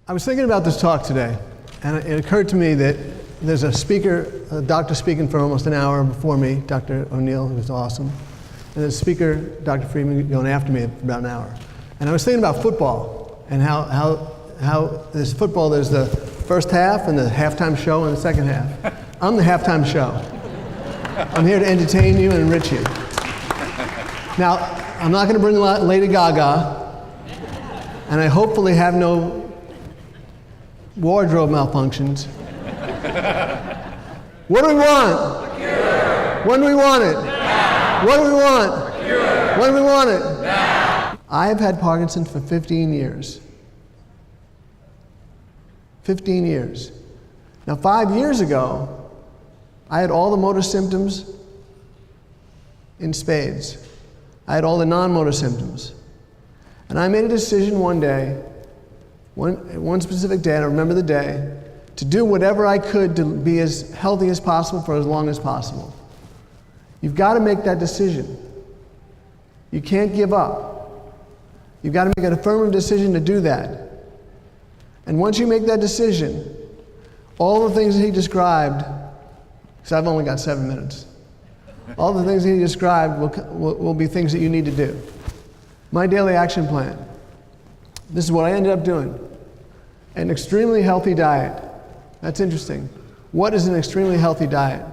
I was thinking about this talk today, and it occurred to me that there's a doctor speaking for almost an hour before me, Dr. O'Neill, who's awesome, and there's a speaker, Dr. Friedman, going after me for about an hour. And I was thinking about football, and how this football, there's the first half and the halftime show and the second half. I'm the halftime show. I'm here to entertain you and enrich you. Now, I'm not going to bring Lady Gaga, and I hopefully have no wardrobe malfunctions. What do we want? When do we want it? Now. What do we want? When do we want it? Now. I have had Parkinson's for 15 years. 15 years. Now, 5 years ago, I had all the motor symptoms in spades. I had all the non-motor symptoms. And I made a decision one day, one specific day, and I remember the day, to do whatever I could to be as healthy as possible for as long as possible. You've got to make that decision. You can't give up. You've got to make an affirmative decision to do that. And once you make that decision, all the things that he described, because I've only got 7 minutes, all the things that he described will be things that you need to do. My daily action plan. This is what I ended up doing. An extremely healthy diet. That's interesting. What is an extremely healthy diet?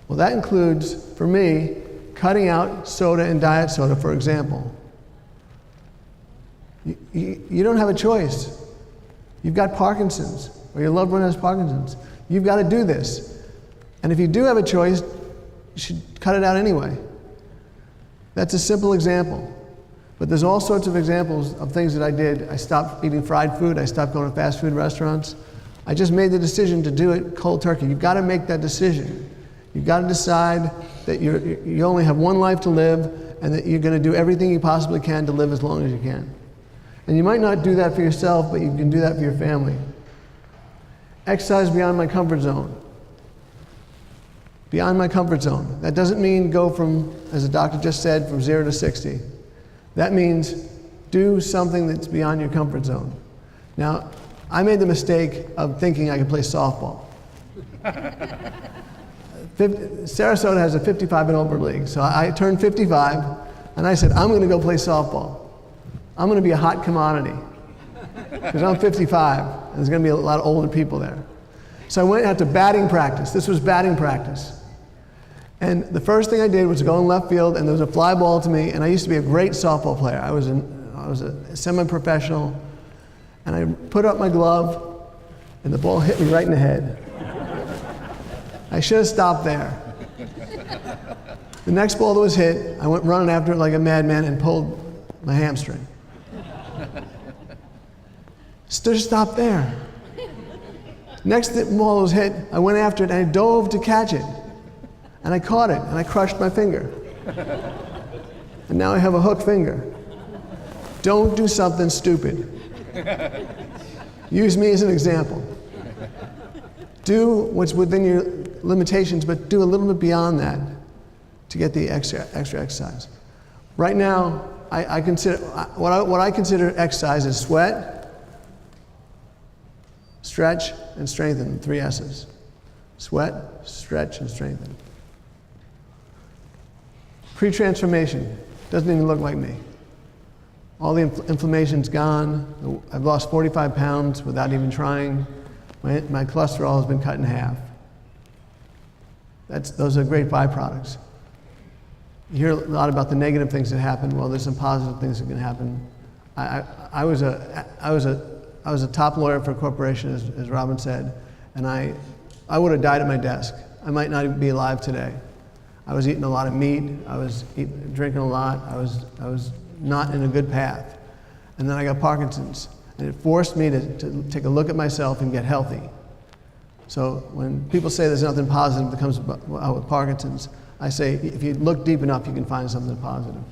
Well, that includes, for me, cutting out soda and diet soda, for example. You don't have a choice. You've got Parkinson's, or your loved one has Parkinson's. You've got to do this. And if you do have a choice, you should cut it out anyway. That's a simple example. But there's all sorts of examples of things that I did. I stopped eating fried food. I stopped going to fast food restaurants. I just made the decision to do it cold turkey. You've got to make that decision. You've got to decide that you only have one life to live and that you're going to do everything you possibly can to live as long as you can. And you might not do that for yourself, but you can do that for your family. Exercise beyond my comfort zone. Beyond my comfort zone. That doesn't mean go from, as the doctor just said, from 0 to 60. That means do something that's beyond your comfort zone. Now, I made the mistake of thinking I could play softball. Sarasota has a 55 and over league, so I turned 55, and I said, I'm going to go play softball. I'm going to be a hot commodity, because I'm 55, and there's going to be a lot of older people there. So I went out to batting practice. This was batting practice. And the first thing I did was go in left field, and there was a fly ball to me, and I used to be a great softball player. I was a semi-professional, and I put up my glove, and the ball hit me right in the head. I should have stopped there. The next ball that was hit, I went running after it like a madman and pulled my hamstring. Just stopped there. Next ball that was hit, I went after it and I dove to catch it. And I caught it, and I crushed my finger. And now I have a hook finger. Don't do something stupid. Use me as an example. Do what's within your limitations, but do a little bit beyond that to get the extra exercise. Right now, I consider what I consider exercise is sweat, stretch, and strengthen. 3 S's. Sweat, stretch, and strengthen. Pre-transformation doesn't even look like me. All the inflammation's gone. I've lost 45 pounds without even trying. My cholesterol has been cut in half. Those are great byproducts. You hear a lot about the negative things that happen. Well, there's some positive things that can happen. I was a top lawyer for a corporation, as Robin said, and I would have died at my desk. I might not even be alive today. I was eating a lot of meat. I was drinking a lot. I was not in a good path. And then I got Parkinson's. And it forced me to take a look at myself and get healthy. So when people say there's nothing positive that comes out with Parkinson's, I say if you look deep enough, you can find something positive.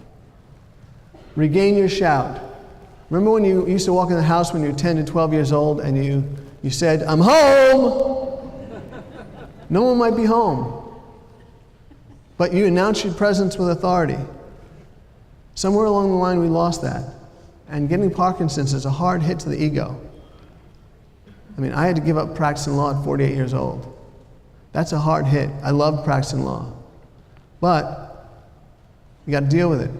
Regain your shout. Remember when you used to walk in the house when you were 10 to 12 years old and you said, I'm home? No one might be home. But you announced your presence with authority. Somewhere along the line we lost that. And getting Parkinson's is a hard hit to the ego. I mean, I had to give up practicing law at 48 years old. That's a hard hit. I loved practicing law. But you got to deal with it.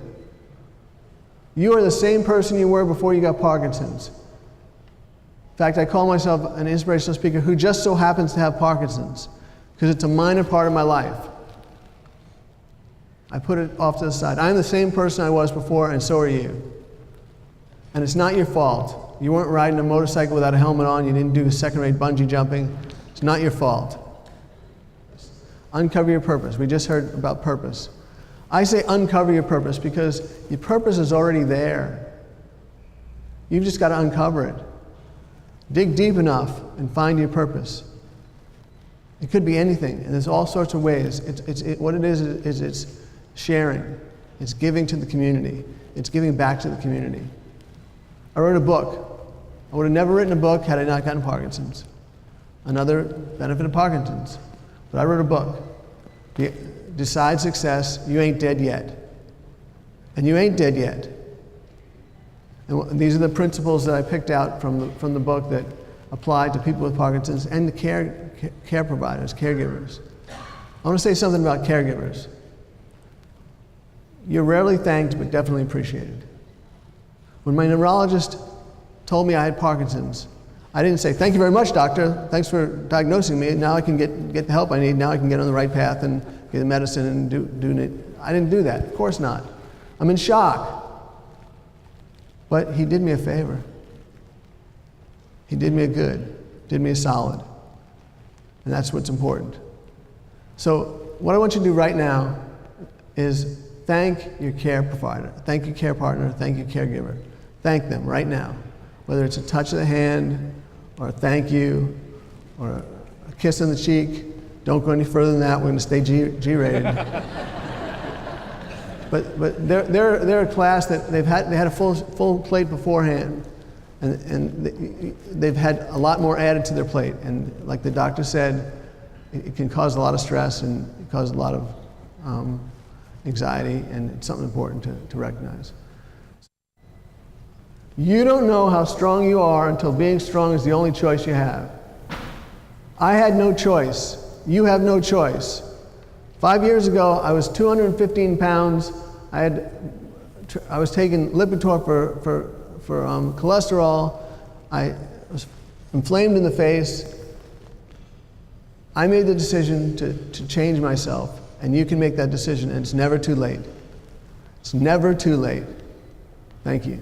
You are the same person you were before you got Parkinson's. In fact, I call myself an inspirational speaker who just so happens to have Parkinson's, because it's a minor part of my life. I put it off to the side. I'm the same person I was before, and so are you. And it's not your fault. You weren't riding a motorcycle without a helmet on. You didn't do second-rate bungee jumping. It's not your fault. Uncover your purpose. We just heard about purpose. I say uncover your purpose because your purpose is already there. You've just got to uncover it. Dig deep enough and find your purpose. It could be anything, and there's all sorts of ways. What it is it's sharing. It's giving to the community. It's giving back to the community. I wrote a book. I would have never written a book had I not gotten Parkinson's. Another benefit of Parkinson's. But I wrote a book. Decide success, you ain't dead yet. And you ain't dead yet. And these are the principles that I picked out from the book that apply to people with Parkinson's and the care providers, caregivers. I want to say something about caregivers. You're rarely thanked, but definitely appreciated. When my neurologist told me I had Parkinson's, I didn't say, "Thank you very much, doctor. Thanks for diagnosing me. Now I can get the help I need. Now I can get on the right path and get the medicine and do it." I didn't do that. Of course not. I'm in shock. But he did me a favor. He did me a good, did me a solid. And that's what's important. So what I want you to do right now is thank your care provider, thank your care partner, thank your caregiver. Thank them right now. Whether it's a touch of the hand, or a thank you, or a kiss on the cheek. Don't go any further than that. We're going to stay G-rated. But they're a class that they had a full plate beforehand, and they've had a lot more added to their plate. And like the doctor said, it can cause a lot of stress and cause a lot of anxiety, and it's something important to recognize. You don't know how strong you are until being strong is the only choice you have. I had no choice. You have no choice. 5 years ago, I was 215 pounds. I was taking Lipitor for cholesterol. I was inflamed in the face. I made the decision to change myself, and you can make that decision, and it's never too late. It's never too late. Thank you.